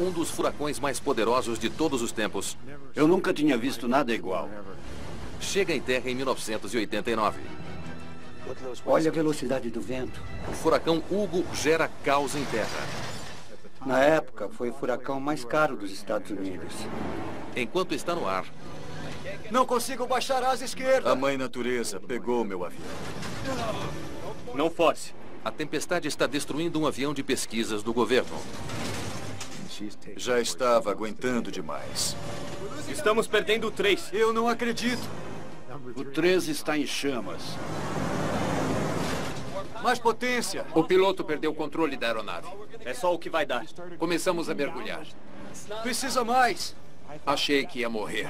um dos furacões mais poderosos de todos os tempos, Eu nunca tinha visto nada igual. chega em terra em 1989. Olha a velocidade do vento. O furacão Hugo gera caos em terra. Na época, foi o furacão mais caro dos Estados Unidos. Enquanto está no ar, Não consigo baixar a asa esquerda. A mãe natureza pegou meu avião. Não force. a tempestade está destruindo um avião de pesquisas do governo. Já estava aguentando demais. Estamos perdendo o 3. Eu não acredito. O 13 está em chamas. Mais potência. O piloto perdeu o controle da aeronave. É só o que vai dar. Começamos a mergulhar. Precisa mais. Achei que ia morrer.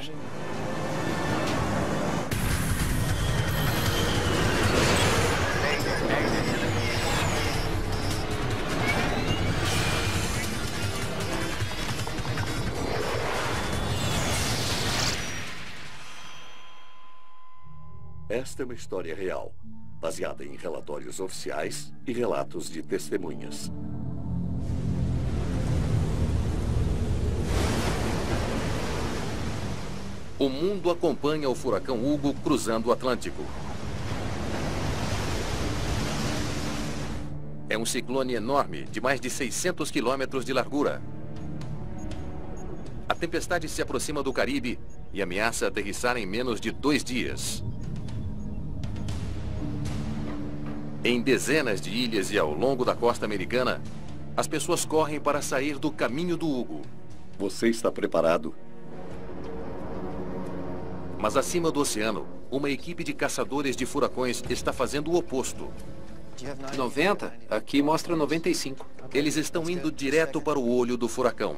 Esta é uma história real, baseada em relatórios oficiais e relatos de testemunhas. O mundo acompanha o furacão Hugo cruzando o Atlântico. É um ciclone enorme, de mais de 600 quilômetros de largura. A tempestade se aproxima do Caribe e ameaça aterrissar em menos de 2 dias. Em dezenas de ilhas e ao longo da costa americana, as pessoas correm para sair do caminho do Hugo. Você está preparado? Mas acima do oceano, uma equipe de caçadores de furacões está fazendo o oposto. 90? Aqui mostra 95. Eles estão indo direto para o olho do furacão.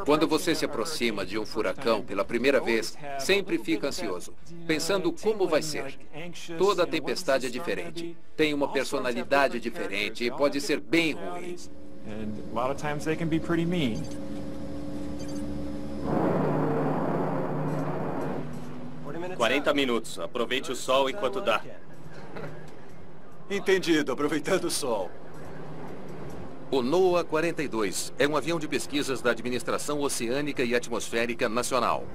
Quando você se aproxima de um furacão pela primeira vez, sempre fica ansioso, pensando como vai ser. Toda tempestade é diferente, tem uma personalidade diferente e pode ser bem ruim. 40 minutos. Aproveite o sol enquanto dá. Entendido, aproveitando o sol. O NOAA 42 é um avião de pesquisas da Administração Oceânica e Atmosférica Nacional.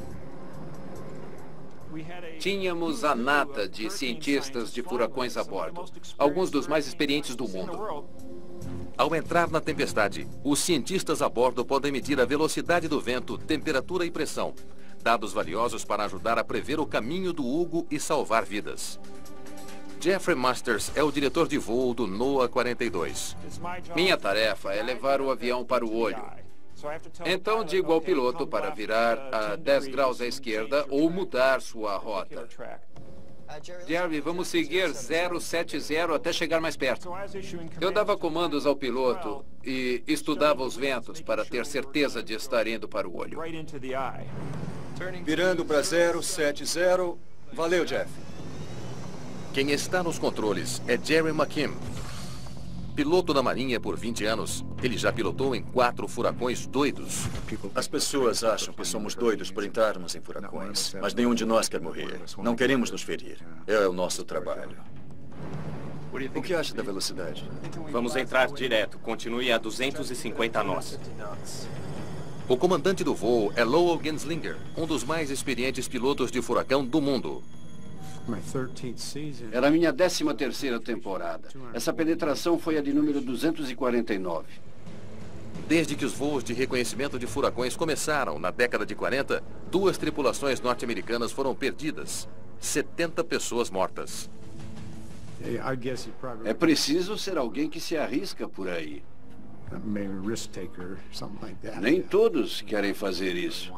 Tínhamos a nata de cientistas de furacões a bordo, alguns dos mais experientes do mundo. Ao entrar na tempestade, os cientistas a bordo podem medir a velocidade do vento, temperatura e pressão, dados valiosos para ajudar a prever o caminho do Hugo e salvar vidas. Jeffrey Masters é o diretor de voo do NOAA 42. Minha tarefa é levar o avião para o olho. Então digo ao piloto para virar a 10 graus à esquerda ou mudar sua rota. Jerry, vamos seguir 070 até chegar mais perto. Eu dava comandos ao piloto e estudava os ventos para ter certeza de estar indo para o olho. Virando para 070. Valeu, Jeff. Quem está nos controles é Jerry McKim. Piloto da Marinha por 20 anos, ele já pilotou em 4 furacões doidos. As pessoas acham que somos doidos por entrarmos em furacões, mas nenhum de nós quer morrer. Não queremos nos ferir. É o nosso trabalho. O que acha da velocidade? Vamos entrar direto. Continue a 250 nós. O comandante do voo é Lowell Genslinger, um dos mais experientes pilotos de furacão do mundo. Era a minha 13ª temporada. Essa penetração foi a de número 249. Desde que os voos de reconhecimento de furacões começaram na década de 40, 2 tripulações norte-americanas foram perdidas. 70 pessoas mortas. É preciso ser alguém que se arrisca por aí. Nem todos querem fazer isso.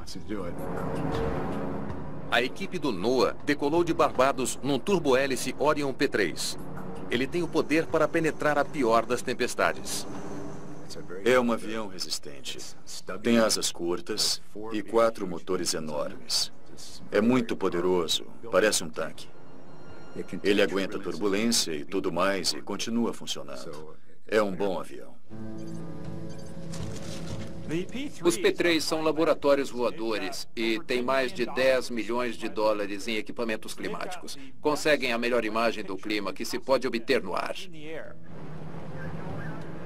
A equipe do NOAA decolou de Barbados num turbohélice Orion P3. Ele tem o poder para penetrar a pior das tempestades. É um avião resistente. Tem asas curtas e 4 motores enormes. É muito poderoso, parece um tanque. Ele aguenta turbulência e tudo mais e continua funcionando. É um bom avião. Os P3 são laboratórios voadores e têm mais de 10 milhões de dólares em equipamentos climáticos. Conseguem a melhor imagem do clima que se pode obter no ar.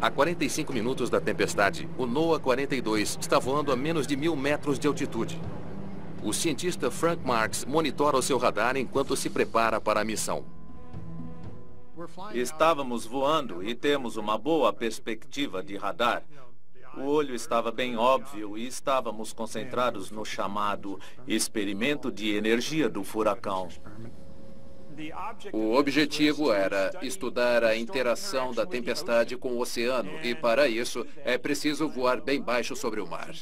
A 45 minutos da tempestade, o NOAA 42 está voando a menos de 1.000 metros de altitude. O cientista Frank Marks monitora o seu radar enquanto se prepara para a missão. Estávamos voando e temos uma boa perspectiva de radar. O olho estava bem óbvio e estávamos concentrados no chamado experimento de energia do furacão. O objetivo era estudar a interação da tempestade com o oceano e, para isso, é preciso voar bem baixo sobre o mar.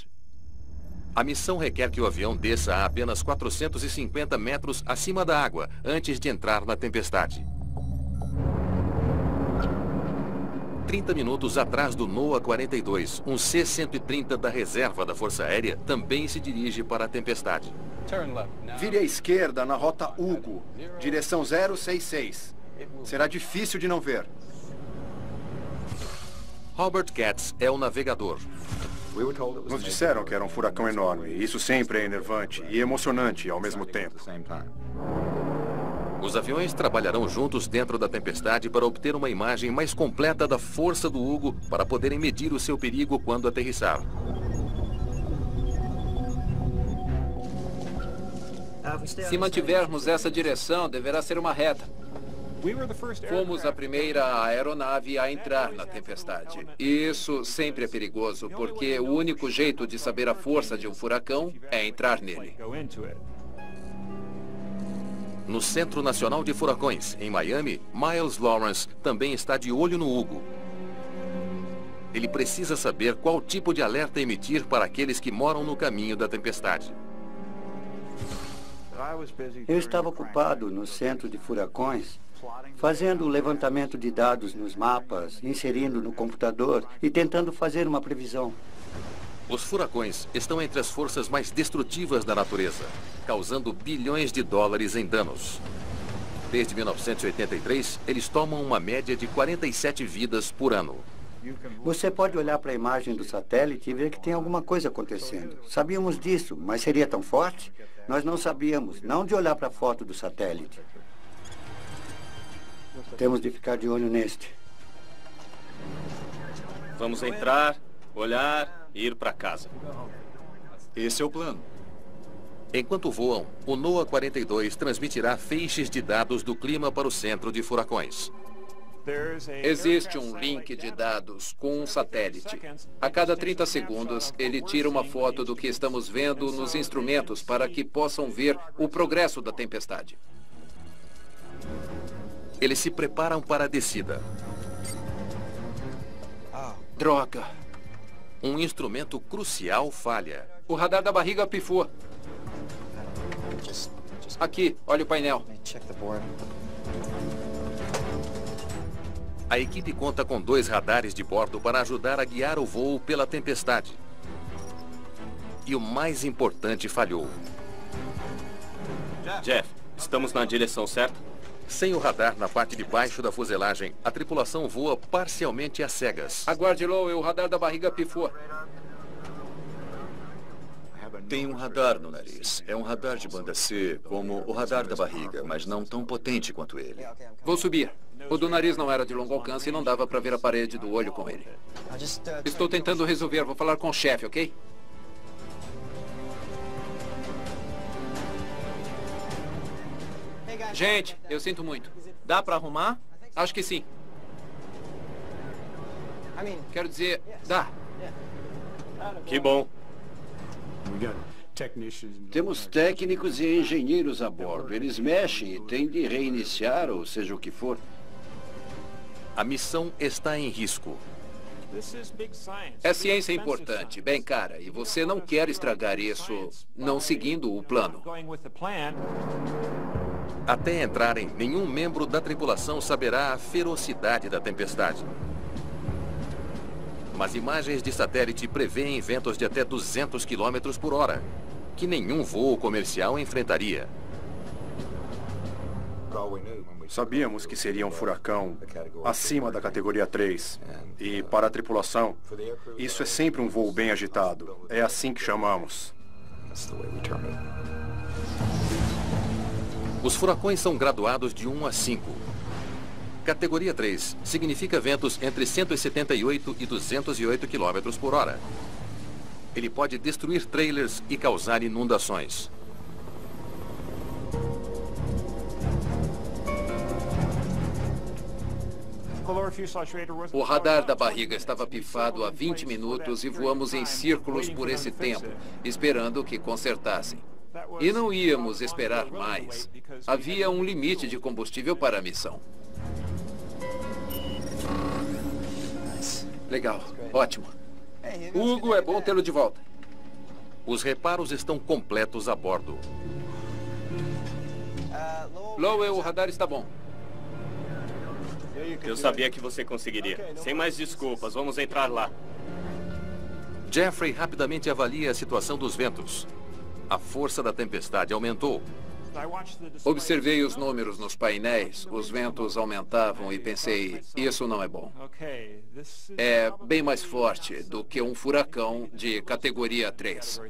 A missão requer que o avião desça a apenas 450 metros acima da água antes de entrar na tempestade. 30 minutos atrás do NOAA 42, um C-130 da reserva da Força Aérea também se dirige para a tempestade. Vire à esquerda na rota Hugo, direção 066. Será difícil de não ver. Robert Katz é o navegador. Nos disseram que era um furacão enorme. Isso sempre é enervante e emocionante ao mesmo tempo. Os aviões trabalharão juntos dentro da tempestade para obter uma imagem mais completa da força do Hugo para poderem medir o seu perigo quando aterrissar. Se mantivermos essa direção, deverá ser uma reta. Fomos a primeira aeronave a entrar na tempestade. Isso sempre é perigoso, porque o único jeito de saber a força de um furacão é entrar nele. No Centro Nacional de Furacões, em Miami, Miles Lawrence também está de olho no Hugo. Ele precisa saber qual tipo de alerta emitir para aqueles que moram no caminho da tempestade. Eu estava ocupado no Centro de Furacões, fazendo o levantamento de dados nos mapas, inserindo no computador e tentando fazer uma previsão. Os furacões estão entre as forças mais destrutivas da natureza, causando bilhões de dólares em danos. Desde 1983, eles tomam uma média de 47 vidas por ano. Você pode olhar para a imagem do satélite e ver que tem alguma coisa acontecendo. Sabíamos disso, mas seria tão forte? Nós não sabíamos, não de olhar para a foto do satélite. Temos de ficar de olho neste. Vamos entrar, olhar e ir para casa. Esse é o plano. Enquanto voam, o NOAA 42 transmitirá feixes de dados do clima para o Centro de Furacões. Existe um link de dados com um satélite. A cada 30 segundos, ele tira uma foto do que estamos vendo nos instrumentos para que possam ver o progresso da tempestade. Eles se preparam para a descida. Droga! Um instrumento crucial falha. O radar da barriga pifou. Aqui, olha o painel. A equipe conta com 2 radares de bordo para ajudar a guiar o voo pela tempestade. E o mais importante falhou. Jeff, estamos na direção certa? Sem o radar na parte de baixo da fuselagem, a tripulação voa parcialmente às cegas. Aguarde, Lowell, o radar da barriga pifou. Tem um radar no nariz. É um radar de banda C, como o radar da barriga, mas não tão potente quanto ele. Vou subir. O do nariz não era de longo alcance e não dava para ver a parede do olho com ele. Estou tentando resolver. Vou falar com o chefe, ok? Gente, eu sinto muito. Dá para arrumar? Acho que sim. Quero dizer, dá. Que bom. Temos técnicos e engenheiros a bordo. Eles mexem e têm de reiniciar, ou seja o que for. A missão está em risco. É ciência importante, bem cara, e você não quer estragar isso não seguindo o plano. Até entrarem, nenhum membro da tripulação saberá a ferocidade da tempestade. Mas imagens de satélite prevêem ventos de até 200 km por hora, que nenhum voo comercial enfrentaria. Sabíamos que seria um furacão acima da categoria 3. E para a tripulação, isso é sempre um voo bem agitado. É assim que chamamos. Os furacões são graduados de 1 a 5. Categoria 3 significa ventos entre 178 e 208 km por hora. Ele pode destruir trailers e causar inundações. O radar da barriga estava pifado há 20 minutos e voamos em círculos por esse tempo, esperando que consertassem. E não íamos esperar mais. Havia um limite de combustível para a missão. Legal, ótimo. Hugo, é bom tê-lo de volta. Os reparos estão completos a bordo. Lowell, o radar está bom. Eu sabia que você conseguiria. Sem mais desculpas, vamos entrar lá. Jeffrey rapidamente avalia a situação dos ventos. A força da tempestade aumentou. Observei os números nos painéis, os ventos aumentavam e pensei, isso não é bom. É bem mais forte do que um furacão de categoria 3.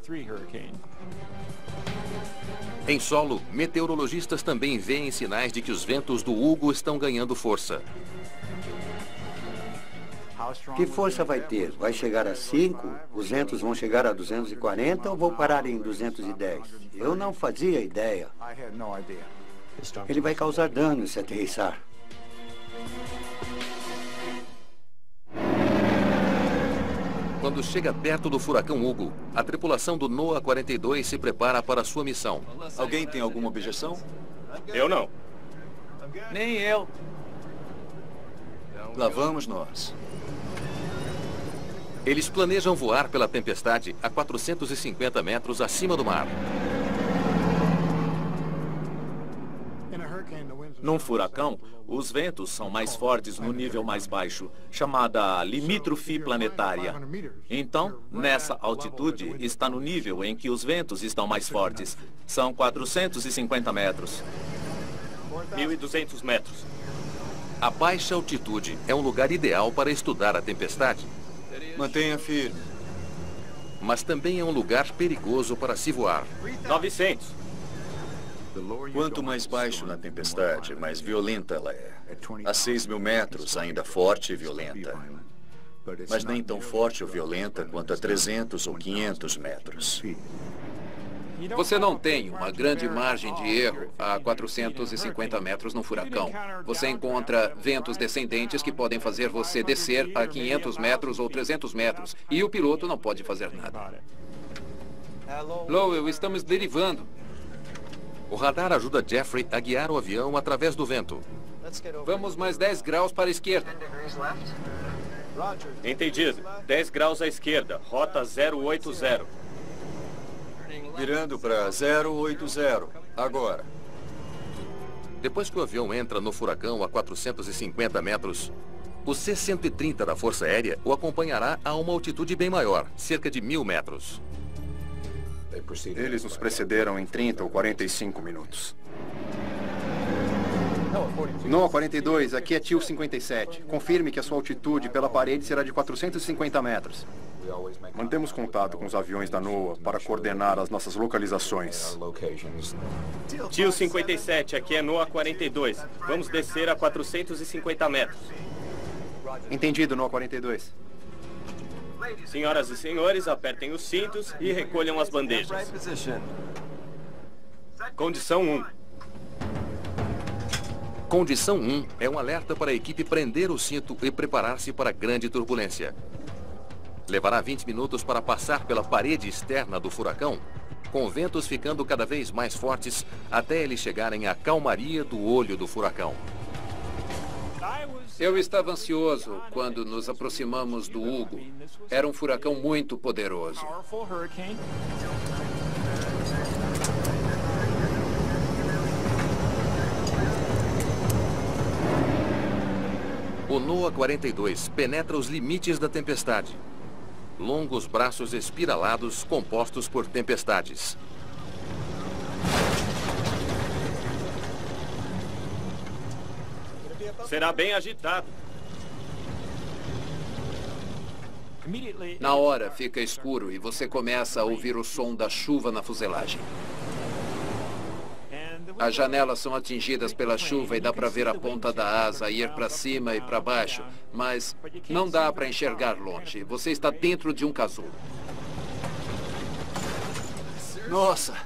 Em solo, meteorologistas também veem sinais de que os ventos do Hugo estão ganhando força. Que força vai ter? Vai chegar a 5? Os ventos vão chegar a 240 ou vão parar em 210? Eu não fazia ideia. Ele vai causar dano se aterrissar. Quando chega perto do furacão Hugo, a tripulação do NOAA 42 se prepara para sua missão. Alguém tem alguma objeção? Eu não. Nem eu. Lá vamos nós. Eles planejam voar pela tempestade a 450 metros acima do mar. Num furacão, os ventos são mais fortes no nível mais baixo, chamada limítrofe planetária. Então, nessa altitude, está no nível em que os ventos estão mais fortes. São 450 metros. 1.200 metros. A baixa altitude é um lugar ideal para estudar a tempestade. Mantenha firme. Mas também é um lugar perigoso para se voar. 900. Quanto mais baixo na tempestade, mais violenta ela é. A 6.000 metros, ainda forte e violenta. Mas nem tão forte ou violenta quanto a 300 ou 500 metros. Você não tem uma grande margem de erro a 450 metros no furacão. Você encontra ventos descendentes que podem fazer você descer a 500 metros ou 300 metros. E o piloto não pode fazer nada. Lowell, estamos derivando. O radar ajuda Jeffrey a guiar o avião através do vento. Vamos mais 10 graus para a esquerda. Entendido. 10 graus à esquerda. Rota 080. Virando para 080. Agora. Depois que o avião entra no furacão a 450 metros, o C-130 da Força Aérea o acompanhará a uma altitude bem maior, cerca de 1.000 metros. Eles nos precederam em 30 ou 45 minutos. NOAA 42, aqui é TIL 57. Confirme que a sua altitude pela parede será de 450 metros. Mantemos contato com os aviões da NOAA para coordenar as nossas localizações. TIL 57, aqui é NOAA 42. Vamos descer a 450 metros. Entendido, NOAA 42. Senhoras e senhores, apertem os cintos e recolham as bandejas. Condição 1. Condição 1 é um alerta para a equipe prender o cinto e preparar-se para grande turbulência. Levará 20 minutos para passar pela parede externa do furacão, com ventos ficando cada vez mais fortes até eles chegarem à calmaria do olho do furacão. Eu estava ansioso quando nos aproximamos do Hugo. Era um furacão muito poderoso. O NOAA 42 penetra os limites da tempestade. Longos braços espiralados compostos por tempestades. Será bem agitado. Na hora fica escuro e você começa a ouvir o som da chuva na fuselagem. As janelas são atingidas pela chuva e dá para ver a ponta da asa ir para cima e para baixo, mas não dá para enxergar longe. Você está dentro de um casulo. Nossa!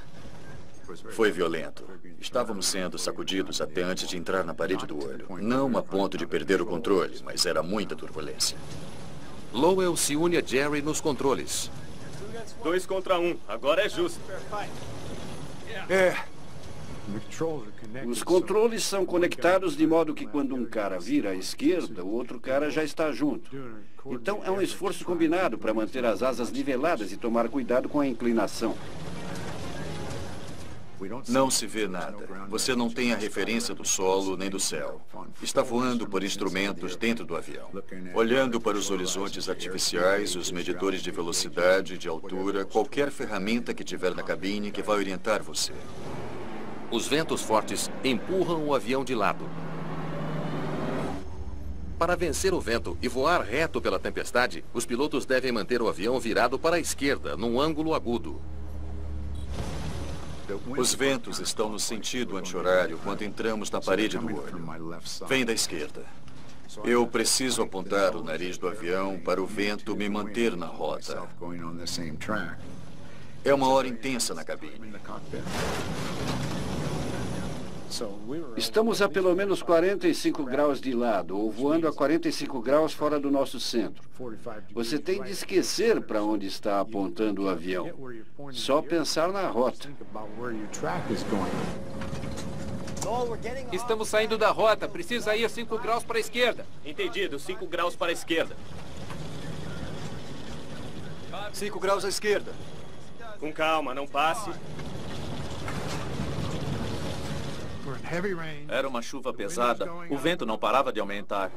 Foi violento. Estávamos sendo sacudidos até antes de entrar na parede do olho. Não a ponto de perder o controle, mas era muita turbulência. Lowell se une a Jerry nos controles. 2 contra 1. Agora é justo. Os controles são conectados de modo que quando um cara vira à esquerda, o outro cara já está junto. Então é um esforço combinado para manter as asas niveladas e tomar cuidado com a inclinação. Não se vê nada. Você não tem a referência do solo nem do céu. Está voando por instrumentos dentro do avião. Olhando para os horizontes artificiais, os medidores de velocidade, de altura, qualquer ferramenta que tiver na cabine que vai orientar você. Os ventos fortes empurram o avião de lado. Para vencer o vento e voar reto pela tempestade, os pilotos devem manter o avião virado para a esquerda, num ângulo agudo. Os ventos estão no sentido anti-horário quando entramos na parede do olho. Vem da esquerda. Eu preciso apontar o nariz do avião para o vento me manter na rota. É uma hora intensa na cabine. Estamos a pelo menos 45 graus de lado, ou voando a 45 graus fora do nosso centro. Você tem de esquecer para onde está apontando o avião. Só pensar na rota. Estamos saindo da rota. Precisa ir 5 graus para a esquerda. Entendido. 5 graus para a esquerda. 5 graus à esquerda. Com calma, não passe. Era uma chuva pesada. O vento não parava de aumentar.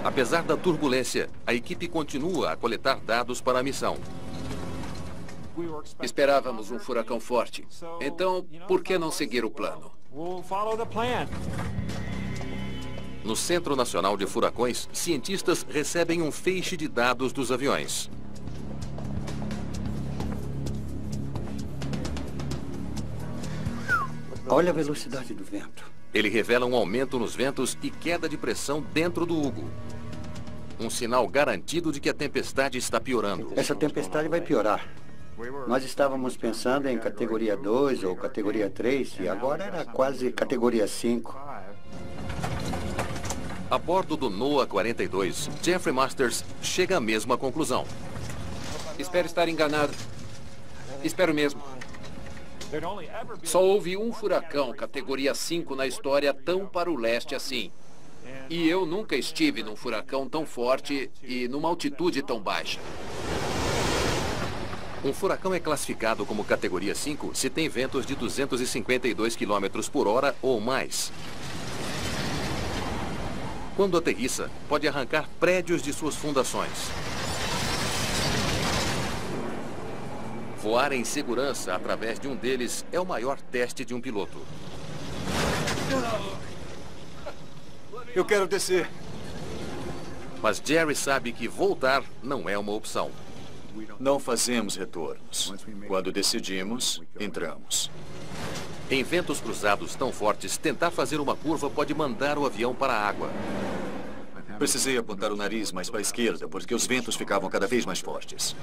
Apesar da turbulência, a equipe continua a coletar dados para a missão. Esperávamos um furacão forte. Então, por que não seguir o plano? No Centro Nacional de Furacões, cientistas recebem um feixe de dados dos aviões. Olha a velocidade do vento. Ele revela um aumento nos ventos e queda de pressão dentro do Hugo. Um sinal garantido de que a tempestade está piorando. Essa tempestade vai piorar. Nós estávamos pensando em categoria 2 ou categoria 3 e agora era quase categoria 5. A bordo do NOAA 42, Jeffrey Masters chega à mesma conclusão. Espero estar enganado. Espero mesmo. Só houve um furacão categoria 5 na história tão para o leste assim. E eu nunca estive num furacão tão forte e numa altitude tão baixa. Um furacão é classificado como categoria 5 se tem ventos de 252 km por hora ou mais. Quando aterrissa, pode arrancar prédios de suas fundações. Voar em segurança através de um deles é o maior teste de um piloto. Eu quero descer. Mas Jerry sabe que voltar não é uma opção. Não fazemos retornos. Quando decidimos, entramos. Em ventos cruzados tão fortes, tentar fazer uma curva pode mandar o avião para a água. Precisei apontar o nariz mais para a esquerda, porque os ventos ficavam cada vez mais fortes.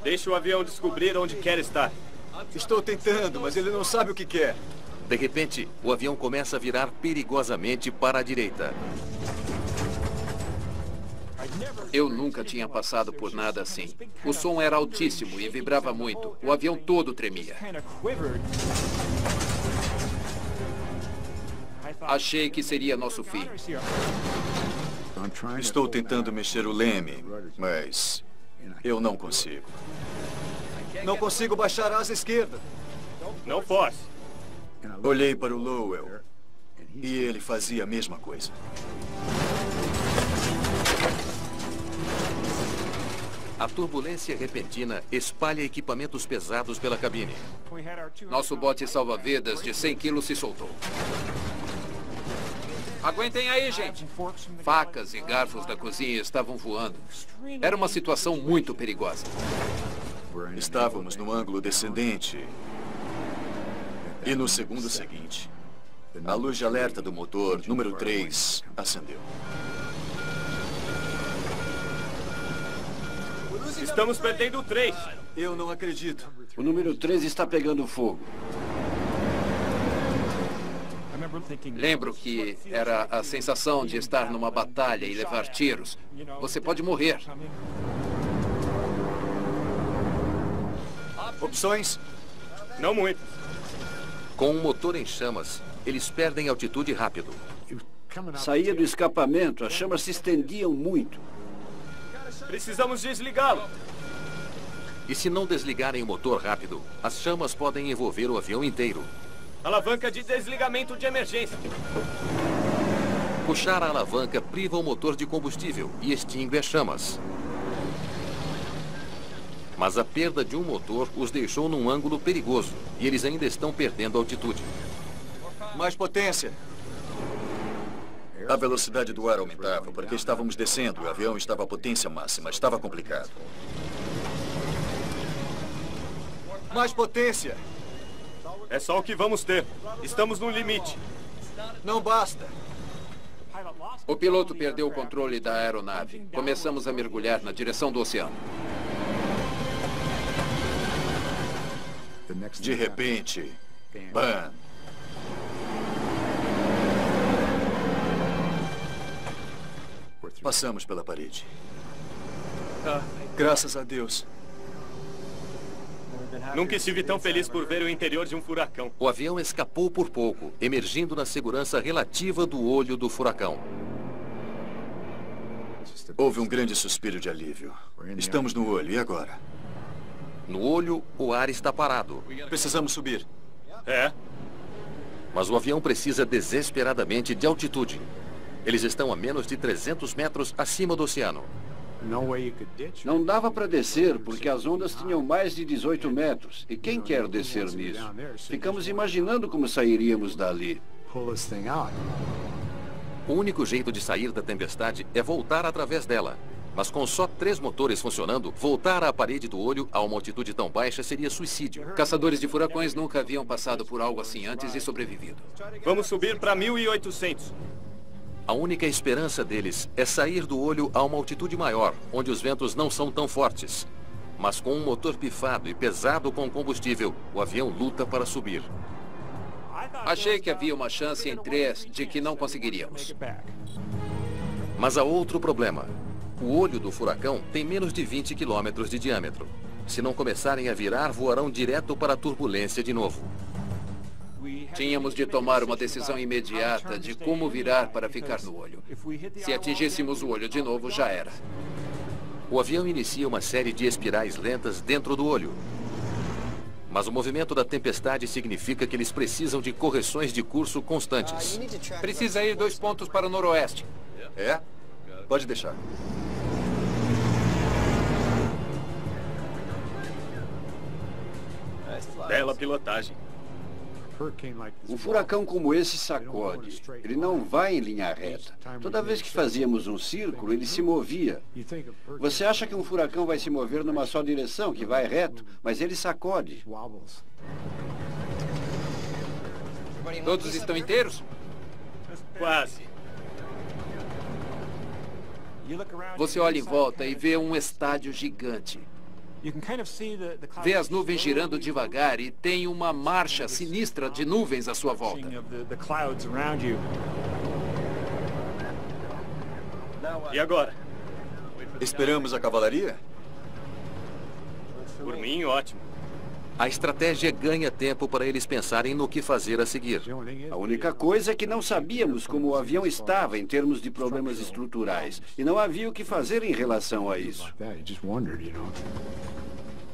Deixe o avião descobrir onde quer estar. Estou tentando, mas ele não sabe o que quer. De repente, o avião começa a virar perigosamente para a direita. Eu nunca tinha passado por nada assim. O som era altíssimo e vibrava muito. O avião todo tremia. Achei que seria nosso fim. Estou tentando mexer o leme, mas eu não consigo. Não consigo baixar a asa esquerda. Não force. Olhei para o Lowell e ele fazia a mesma coisa. A turbulência repentina espalha equipamentos pesados pela cabine. Nosso bote salva-vidas de 100 quilos se soltou. Aguentem aí, gente. Facas e garfos da cozinha estavam voando. Era uma situação muito perigosa. Estávamos no ângulo descendente E no segundo seguinte, a luz de alerta do motor número 3 acendeu. Estamos perdendo o 3. Eu não acredito. O número 3 está pegando fogo. Lembro que era a sensação de estar numa batalha e levar tiros. Você pode morrer. Opções? Não muito. Com o motor em chamas, eles perdem altitude rápido. Saía do escapamento, as chamas se estendiam muito. Precisamos desligá-lo. E se não desligarem o motor rápido, as chamas podem envolver o avião inteiro. Alavanca de desligamento de emergência. Puxar a alavanca priva o motor de combustível e extingue as chamas. Mas a perda de um motor os deixou num ângulo perigoso e eles ainda estão perdendo altitude. Mais potência. A velocidade do ar aumentava porque estávamos descendo e o avião estava à potência máxima. Estava complicado. Mais potência. É só o que vamos ter. Estamos no limite. Não basta. O piloto perdeu o controle da aeronave. Começamos a mergulhar na direção do oceano. De repente, bam! Passamos pela parede. Graças a Deus. Nunca estive tão feliz por ver o interior de um furacão. O avião escapou por pouco, emergindo na segurança relativa do olho do furacão. Houve um grande suspiro de alívio. Estamos no olho, e agora? No olho, o ar está parado. Precisamos subir. É? Mas o avião precisa desesperadamente de altitude. Eles estão a menos de 300 metros acima do oceano. Não dava para descer porque as ondas tinham mais de 18 metros. E quem quer descer nisso? Ficamos imaginando como sairíamos dali. O único jeito de sair da tempestade é voltar através dela. Mas com só 3 motores funcionando, voltar à parede do olho a uma altitude tão baixa seria suicídio. Caçadores de furacões nunca haviam passado por algo assim antes e sobrevivido. Vamos subir para 1.800. A única esperança deles é sair do olho a uma altitude maior, onde os ventos não são tão fortes. Mas com um motor pifado e pesado com combustível, o avião luta para subir. Achei que havia uma chance em 3 de que não conseguiríamos. Mas há outro problema. O olho do furacão tem menos de 20 quilômetros de diâmetro. Se não começarem a virar, voarão direto para a turbulência de novo. Tínhamos de tomar uma decisão imediata de como virar para ficar no olho. Se atingíssemos o olho de novo, já era. O avião inicia uma série de espirais lentas dentro do olho. Mas o movimento da tempestade significa que eles precisam de correções de curso constantes. Precisa ir 2 pontos para o noroeste. É? Pode deixar. Bela pilotagem. Um furacão como esse sacode. Ele não vai em linha reta. Toda vez que fazíamos um círculo, ele se movia. Você acha que um furacão vai se mover numa só direção, que vai reto, mas ele sacode. Todos estão inteiros? Quase. Você olha em volta e vê um estádio gigante. Vê as nuvens girando devagar e tem uma marcha sinistra de nuvens à sua volta. E agora? Esperamos a cavalaria? Por mim, ótimo. A estratégia ganha tempo para eles pensarem no que fazer a seguir. A única coisa é que não sabíamos como o avião estava em termos de problemas estruturais. E não havia o que fazer em relação a isso.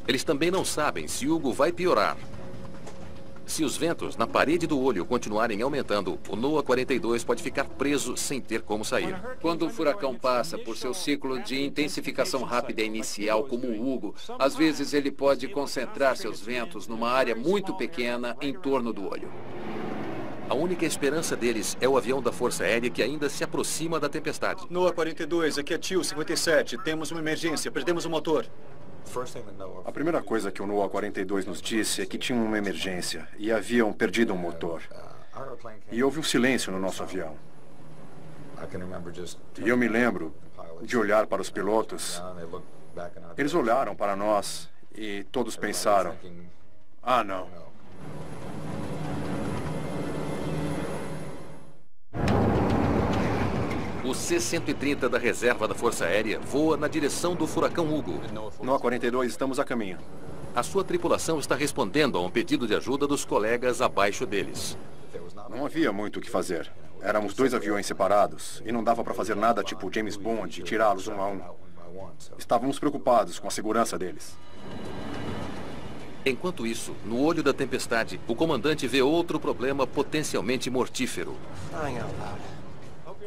Eles também não sabem se Hugo vai piorar. Se os ventos na parede do olho continuarem aumentando, o NOAA 42 pode ficar preso sem ter como sair. Quando um furacão passa por seu ciclo de intensificação rápida inicial, como o Hugo, às vezes ele pode concentrar seus ventos numa área muito pequena em torno do olho. A única esperança deles é o avião da Força Aérea que ainda se aproxima da tempestade. NOAA 42, aqui é TIL 57. Temos uma emergência, perdemos o motor. A primeira coisa que o NOAA 42 nos disse é que tinha uma emergência e haviam perdido um motor. E houve um silêncio no nosso avião. E eu me lembro de olhar para os pilotos. Eles olharam para nós e todos pensaram, ah, não. O C-130 da reserva da Força Aérea voa na direção do furacão Hugo. NOAA 42, estamos a caminho. A sua tripulação está respondendo a um pedido de ajuda dos colegas abaixo deles. Não havia muito o que fazer. Éramos 2 aviões separados e não dava para fazer nada tipo James Bond e tirá-los um a um. Estávamos preocupados com a segurança deles. Enquanto isso, no olho da tempestade, o comandante vê outro problema potencialmente mortífero.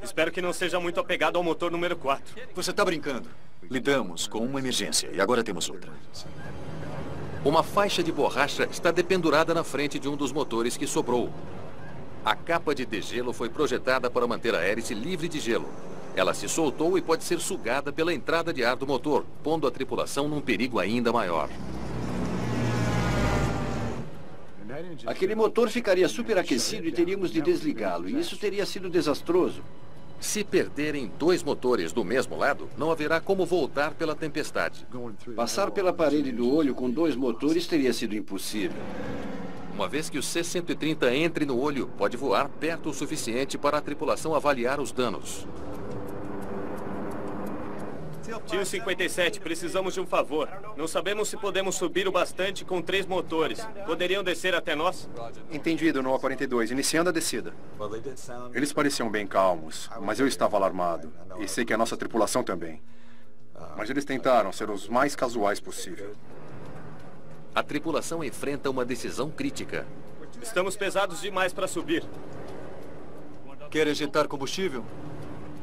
Espero que não seja muito apegado ao motor número 4. Você está brincando. Lidamos com uma emergência e agora temos outra. Uma faixa de borracha está dependurada na frente de um dos motores que sobrou. A capa de degelo foi projetada para manter a hélice livre de gelo. Ela se soltou e pode ser sugada pela entrada de ar do motor, pondo a tripulação num perigo ainda maior. Aquele motor ficaria superaquecido e teríamos de desligá-lo, e isso teria sido desastroso. Se perderem 2 motores do mesmo lado, não haverá como voltar pela tempestade. Passar pela parede do olho com 2 motores teria sido impossível. Uma vez que o C-130 entre no olho, pode voar perto o suficiente para a tripulação avaliar os danos. Tio 57, precisamos de um favor. Não sabemos se podemos subir o bastante com 3 motores. Poderiam descer até nós? Entendido, NOAA 42. Iniciando a descida. Eles pareciam bem calmos, mas eu estava alarmado. E sei que a nossa tripulação também. Mas eles tentaram ser os mais casuais possível. A tripulação enfrenta uma decisão crítica. Estamos pesados demais para subir. Quer ejetar combustível?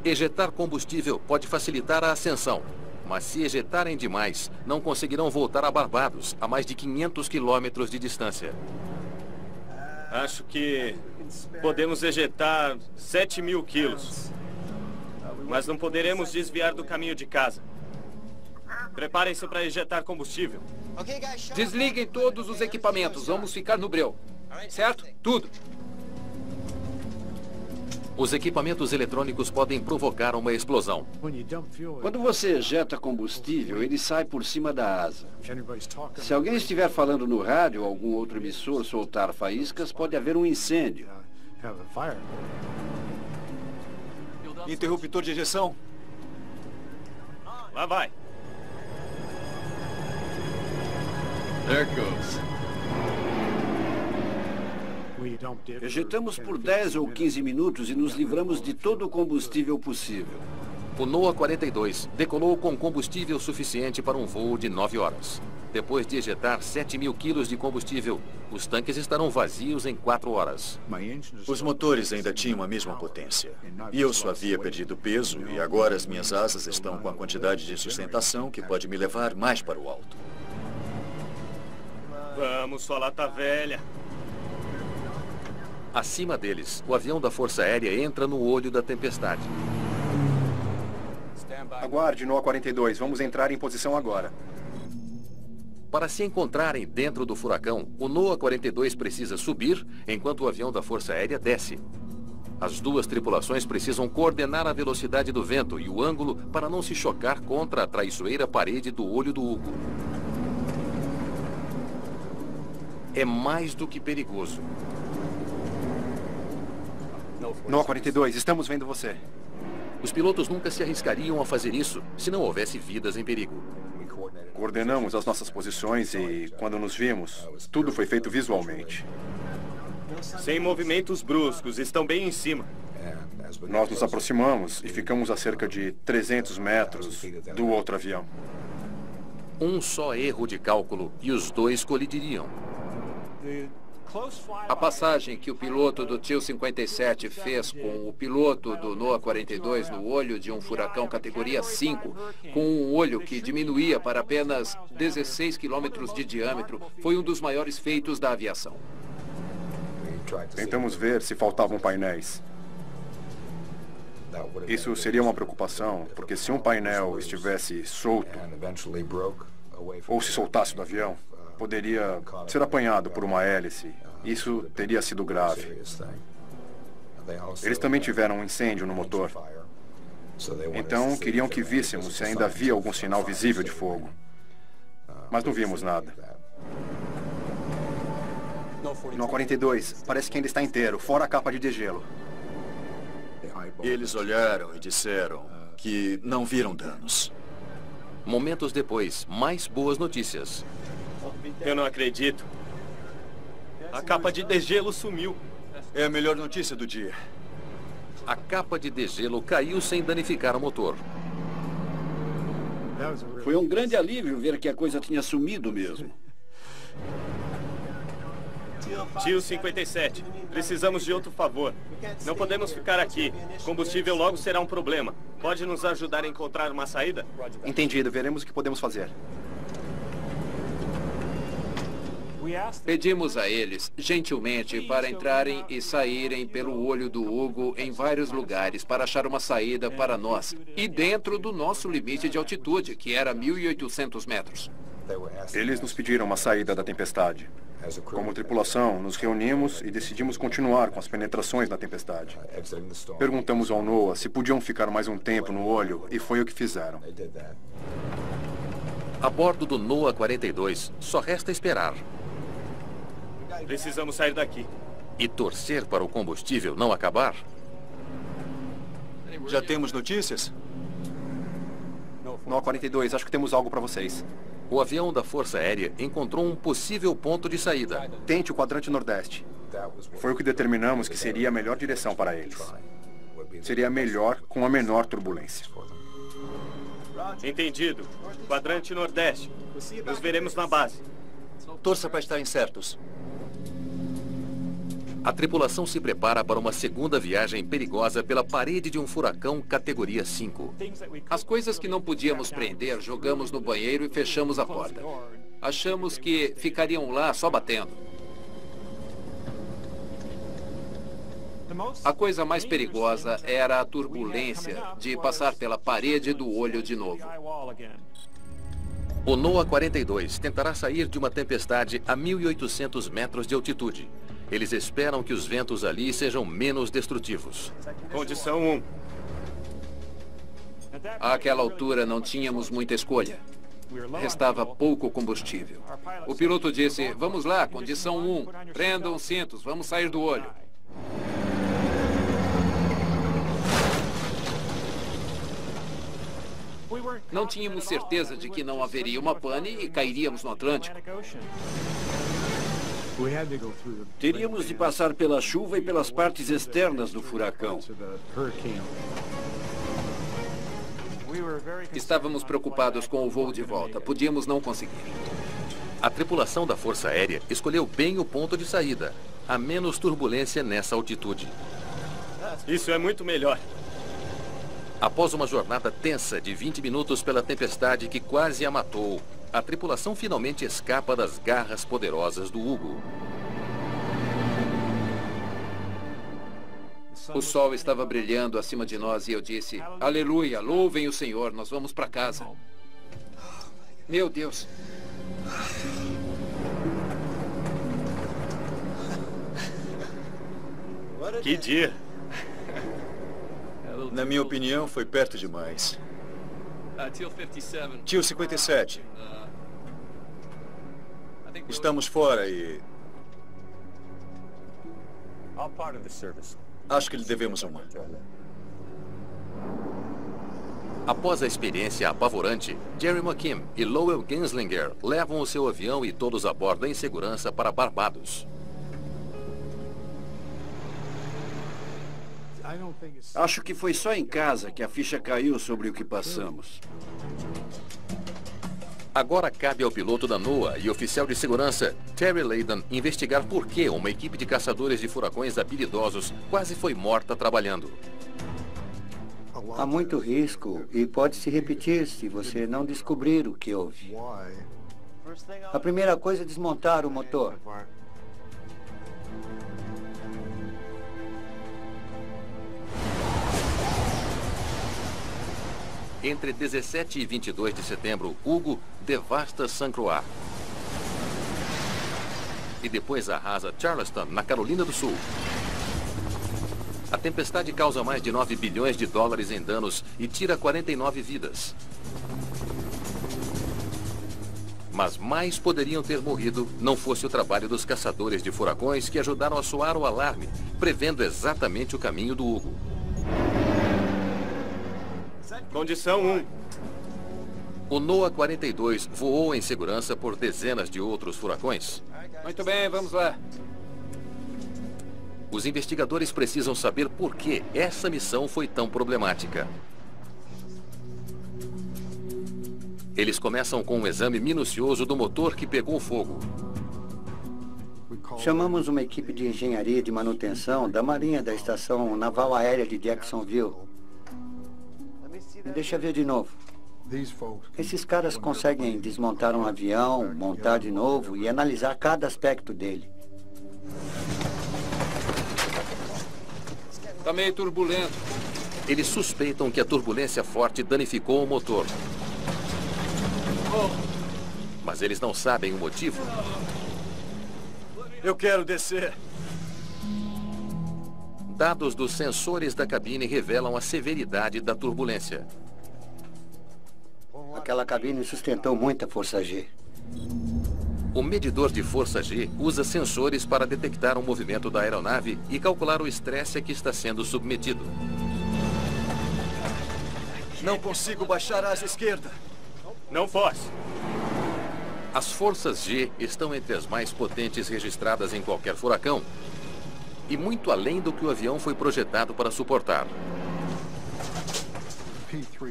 Ejetar combustível pode facilitar a ascensão. Mas se ejetarem demais, não conseguirão voltar a Barbados, a mais de 500 quilômetros de distância. Acho que podemos ejetar 7.000 quilos. Mas não poderemos desviar do caminho de casa. Preparem-se para ejetar combustível. Desliguem todos os equipamentos. Vamos ficar no breu. Certo? Tudo. Os equipamentos eletrônicos podem provocar uma explosão. Quando você ejeta combustível, ele sai por cima da asa. Se alguém estiver falando no rádio ou algum outro emissor soltar faíscas, pode haver um incêndio. Interruptor de ejeção. Lá vai. There goes. Ejetamos por 10 ou 15 minutos e nos livramos de todo o combustível possível. O NOAA 42 decolou com combustível suficiente para um voo de 9 horas. Depois de ejetar 7.000 quilos de combustível, os tanques estarão vazios em 4 horas. Os motores ainda tinham a mesma potência. E eu só havia perdido peso e agora as minhas asas estão com a quantidade de sustentação que pode me levar mais para o alto. Vamos, sua lata velha. Acima deles, o avião da Força Aérea entra no olho da tempestade. Aguarde, NOAA 42. Vamos entrar em posição agora. Para se encontrarem dentro do furacão, o NOAA 42 precisa subir, enquanto o avião da Força Aérea desce. As 2 tripulações precisam coordenar a velocidade do vento e o ângulo para não se chocar contra a traiçoeira parede do olho do Hugo. É mais do que perigoso. NOAA 42, estamos vendo você. Os pilotos nunca se arriscariam a fazer isso se não houvesse vidas em perigo. Coordenamos as nossas posições e, quando nos vimos, tudo foi feito visualmente. Sem movimentos bruscos, estão bem em cima. Nós nos aproximamos e ficamos a cerca de 300 metros do outro avião. Um só erro de cálculo e os 2 colidiriam. A passagem que o piloto do Tio 57 fez com o piloto do NOAA 42 no olho de um furacão categoria 5, com um olho que diminuía para apenas 16 quilômetros de diâmetro, foi um dos maiores feitos da aviação. Tentamos ver se faltavam painéis. Isso seria uma preocupação, porque se um painel estivesse solto, ou se soltasse do avião, poderia ser apanhado por uma hélice. Isso teria sido grave. Eles também tiveram um incêndio no motor. Então, queriam que víssemos se ainda havia algum sinal visível de fogo. Mas não vimos nada. No A42, parece que ainda está inteiro, fora a capa de degelo. Eles olharam e disseram que não viram danos. Momentos depois, mais boas notícias. Eu não acredito. A capa de degelo sumiu. É a melhor notícia do dia. A capa de degelo caiu sem danificar o motor. Foi um grande alívio ver que a coisa tinha sumido mesmo. Tio 57, precisamos de outro favor. Não podemos ficar aqui. Combustível logo será um problema. Pode nos ajudar a encontrar uma saída? Entendido, veremos o que podemos fazer. Pedimos a eles, gentilmente, para entrarem e saírem pelo olho do Hugo em vários lugares para achar uma saída para nós. E dentro do nosso limite de altitude, que era 1.800 metros. Eles nos pediram uma saída da tempestade. Como tripulação, nos reunimos e decidimos continuar com as penetrações na tempestade. Perguntamos ao NOAA se podiam ficar mais um tempo no olho e foi o que fizeram. A bordo do NOAA 42, só resta esperar. Precisamos sair daqui. E torcer para o combustível não acabar? Já temos notícias? No A42, acho que temos algo para vocês. O avião da Força Aérea encontrou um possível ponto de saída. Tente o quadrante nordeste. Foi o que determinamos que seria a melhor direção para eles. Seria melhor com a menor turbulência. Entendido. Quadrante nordeste. Nos veremos na base. Torça para estarem certos. A tripulação se prepara para uma segunda viagem perigosa pela parede de um furacão categoria 5. As coisas que não podíamos prender, jogamos no banheiro e fechamos a porta. Achamos que ficariam lá só batendo. A coisa mais perigosa era a turbulência de passar pela parede do olho de novo. O NOAA 42 tentará sair de uma tempestade a 1.800 metros de altitude. Eles esperam que os ventos ali sejam menos destrutivos. Condição 1. Àquela altura não tínhamos muita escolha. Restava pouco combustível. O piloto disse, vamos lá, condição 1. Prendam os cintos, vamos sair do olho. Não tínhamos certeza de que não haveria uma pane e cairíamos no Atlântico. Teríamos de passar pela chuva e pelas partes externas do furacão. Estávamos preocupados com o voo de volta. Podíamos não conseguir. A tripulação da Força Aérea escolheu bem o ponto de saída. Há menos turbulência nessa altitude. Isso é muito melhor. Após uma jornada tensa de 20 minutos pela tempestade que quase a matou, a tripulação finalmente escapa das garras poderosas do Hugo. O sol estava brilhando acima de nós e eu disse, aleluia, louvem o Senhor, nós vamos para casa. Meu Deus. Que dia. Na minha opinião, foi perto demais. Tio 57. Estamos fora e... acho que lhe devemos uma. Após a experiência apavorante, Jerry McKim e Lowell Genslinger levam o seu avião e todos a bordo em segurança para Barbados. Acho que foi só em casa que a ficha caiu sobre o que passamos. Agora cabe ao piloto da NOAA e oficial de segurança, Terry Layden, investigar por que uma equipe de caçadores de furacões habilidosos quase foi morta trabalhando. Há muito risco e pode se repetir se você não descobrir o que houve. A primeira coisa é desmontar o motor. Entre 17 e 22 de setembro, Hugo devasta St. Croix. E depois arrasa Charleston, na Carolina do Sul. A tempestade causa mais de 9 bilhões de dólares em danos e tira 49 vidas. Mas mais poderiam ter morrido não fosse o trabalho dos caçadores de furacões que ajudaram a soar o alarme, prevendo exatamente o caminho do Hugo. Condição 1. O NOAA 42 voou em segurança por dezenas de outros furacões. Muito bem, vamos lá. Os investigadores precisam saber por que essa missão foi tão problemática. Eles começam com um exame minucioso do motor que pegou fogo. Chamamos uma equipe de engenharia e de manutenção da Marinha da Estação Naval Aérea de Jacksonville. Deixa eu ver de novo. Esses caras conseguem desmontar um avião, montar de novo e analisar cada aspecto dele. Está meio turbulento. Eles suspeitam que a turbulência forte danificou o motor. Mas eles não sabem o motivo. Eu quero descer. Dados dos sensores da cabine revelam a severidade da turbulência. Aquela cabine sustentou muita força G. O medidor de força G usa sensores para detectar o movimento da aeronave e calcular o estresse a que está sendo submetido. Não consigo baixar a asa esquerda. Não force. As forças G estão entre as mais potentes registradas em qualquer furacão e muito além do que o avião foi projetado para suportar.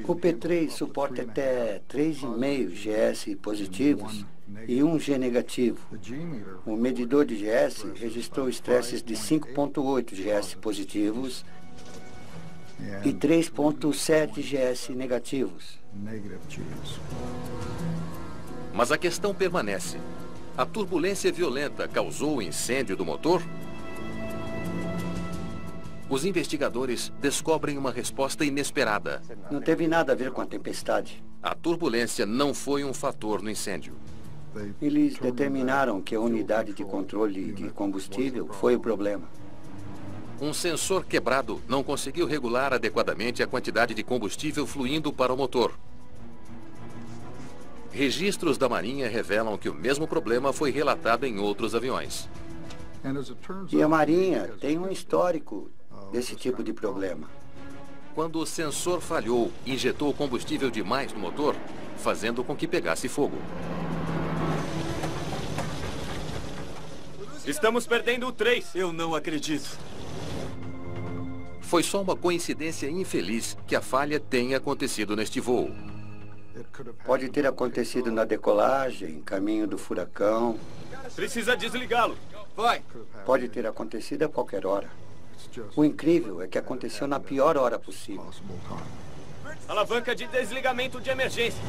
O P3 suporta até 3,5 GS positivos e 1 G negativo. O medidor de GS registrou estresses de 5,8 GS positivos e 3,7 GS negativos. Mas a questão permanece. A turbulência violenta causou o incêndio do motor? Os investigadores descobrem uma resposta inesperada. Não teve nada a ver com a tempestade. A turbulência não foi um fator no incêndio. Eles determinaram que a unidade de controle de combustível foi o problema. Um sensor quebrado não conseguiu regular adequadamente a quantidade de combustível fluindo para o motor. Registros da Marinha revelam que o mesmo problema foi relatado em outros aviões. E a Marinha tem um histórico desse tipo de problema. Quando o sensor falhou, injetou combustível demais no motor, fazendo com que pegasse fogo. Estamos perdendo o 3. Eu não acredito. Foi só uma coincidência infeliz que a falha tenha acontecido neste voo. Pode ter acontecido na decolagem, caminho do furacão. Precisa desligá-lo. Vai. Pode ter acontecido a qualquer hora. O incrível é que aconteceu na pior hora possível. Alavanca de desligamento de emergência.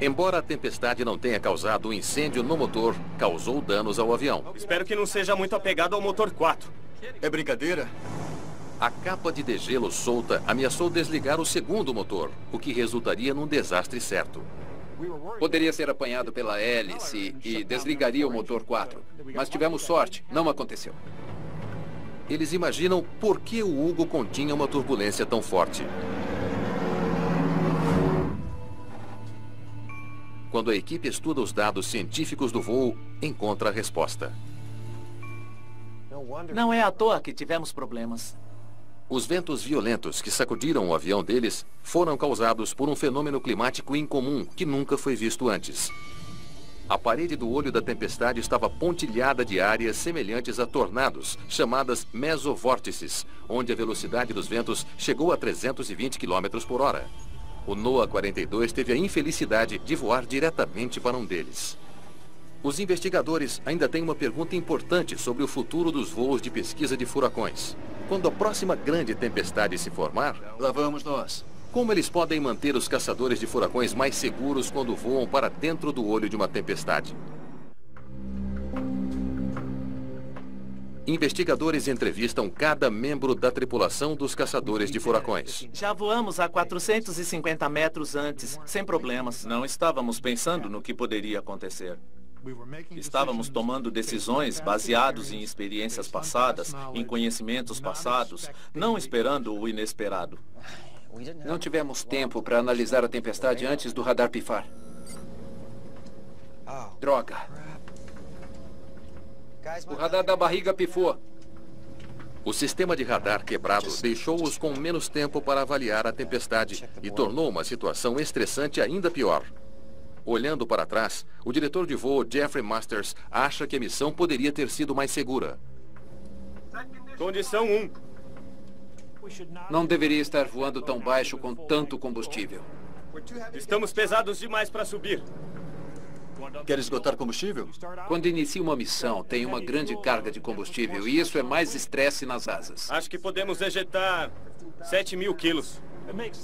Embora a tempestade não tenha causado um incêndio no motor, causou danos ao avião. Espero que não seja muito apegado ao motor 4. É brincadeira? A capa de degelo solta ameaçou desligar o segundo motor, o que resultaria num desastre certo. Poderia ser apanhado pela hélice e desligaria o motor 4. Mas tivemos sorte, não aconteceu. Eles imaginam por que o Hugo continha uma turbulência tão forte. Quando a equipe estuda os dados científicos do voo, encontra a resposta. Não é à toa que tivemos problemas. Os ventos violentos que sacudiram o avião deles foram causados por um fenômeno climático incomum que nunca foi visto antes. A parede do olho da tempestade estava pontilhada de áreas semelhantes a tornados, chamadas mesovórtices, onde a velocidade dos ventos chegou a 320 km por hora. O NOAA 42 teve a infelicidade de voar diretamente para um deles. Os investigadores ainda têm uma pergunta importante sobre o futuro dos voos de pesquisa de furacões. Quando a próxima grande tempestade se formar, lá vamos nós. Como eles podem manter os caçadores de furacões mais seguros quando voam para dentro do olho de uma tempestade? Investigadores entrevistam cada membro da tripulação dos caçadores de furacões. Já voamos a 450 metros antes, sem problemas. Não estávamos pensando no que poderia acontecer. Estávamos tomando decisões baseados em experiências passadas, em conhecimentos passados, não esperando o inesperado. Não tivemos tempo para analisar a tempestade antes do radar pifar. Droga. O radar da barriga pifou. O sistema de radar quebrado deixou-os com menos tempo para avaliar a tempestade e tornou uma situação estressante ainda pior. Olhando para trás, o diretor de voo, Jeffrey Masters, acha que a missão poderia ter sido mais segura. Condição 1. Não deveria estar voando tão baixo com tanto combustível. Estamos pesados demais para subir. Quer esgotar combustível? Quando inicia uma missão, tem uma grande carga de combustível e isso é mais estresse nas asas. Acho que podemos ejetar 7.000 quilos.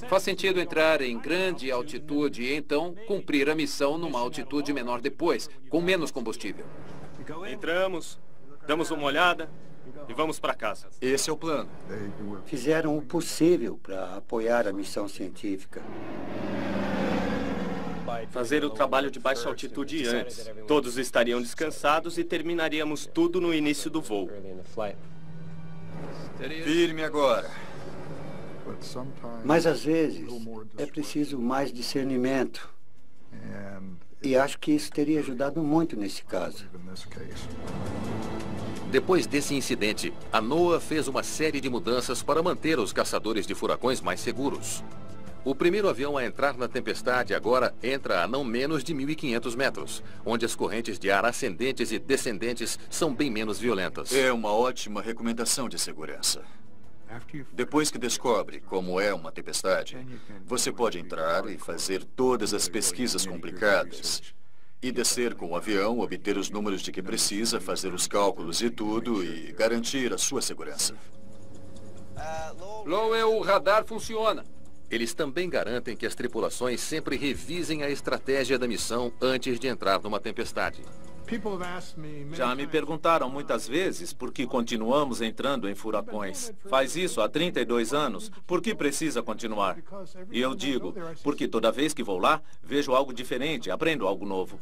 Faz sentido entrar em grande altitude e então cumprir a missão numa altitude menor depois, com menos combustível. Entramos, damos uma olhada e vamos para casa. Esse é o plano. Fizeram o possível para apoiar a missão científica. Fazer o trabalho de baixa altitude antes. Todos estariam descansados e terminaríamos tudo no início do voo. Firme agora. Mas às vezes é preciso mais discernimento. E acho que isso teria ajudado muito nesse caso. Depois desse incidente, a NOAA fez uma série de mudanças para manter os caçadores de furacões mais seguros. O primeiro avião a entrar na tempestade agora entra a não menos de 1.500 metros, onde as correntes de ar ascendentes e descendentes são bem menos violentas. É uma ótima recomendação de segurança. Depois que descobre como é uma tempestade, você pode entrar e fazer todas as pesquisas complicadas. E descer com o avião, obter os números de que precisa, fazer os cálculos e tudo e garantir a sua segurança. Lowell, o radar funciona. Eles também garantem que as tripulações sempre revisem a estratégia da missão antes de entrar numa tempestade. Já me perguntaram muitas vezes por que continuamos entrando em furacões. Faz isso há 32 anos, por que precisa continuar? E eu digo, porque toda vez que vou lá, vejo algo diferente, aprendo algo novo.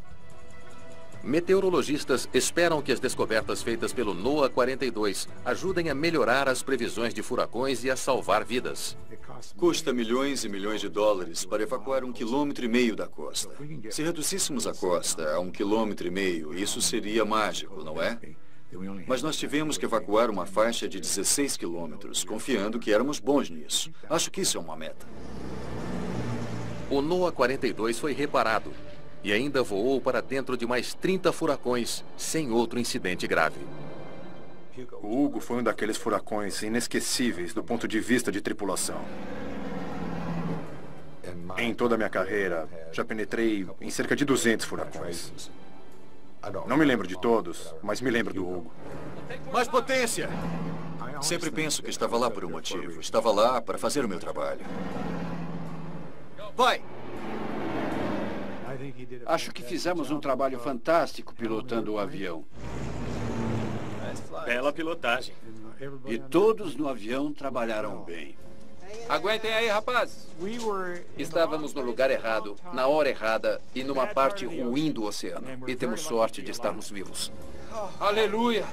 Meteorologistas esperam que as descobertas feitas pelo NOAA 42 ajudem a melhorar as previsões de furacões e a salvar vidas. Custa milhões e milhões de dólares para evacuar 1,5 km da costa. Se reduzíssemos a costa a 1,5 km, isso seria mágico, não é? Mas nós tivemos que evacuar uma faixa de 16 quilômetros, confiando que éramos bons nisso. Acho que isso é uma meta. O NOAA 42 foi reparado e ainda voou para dentro de mais 30 furacões, sem outro incidente grave. O Hugo foi um daqueles furacões inesquecíveis do ponto de vista de tripulação. Em toda a minha carreira, já penetrei em cerca de 200 furacões. Não me lembro de todos, mas me lembro do Hugo. Mais potência! Sempre penso que estava lá por um motivo. Estava lá para fazer o meu trabalho. Vai! Acho que fizemos um trabalho fantástico pilotando o avião. Bela pilotagem. E todos no avião trabalharam bem. Aguentem aí, rapazes. Estávamos no lugar errado, na hora errada e numa parte ruim do oceano. E temos sorte de estarmos vivos. Aleluia!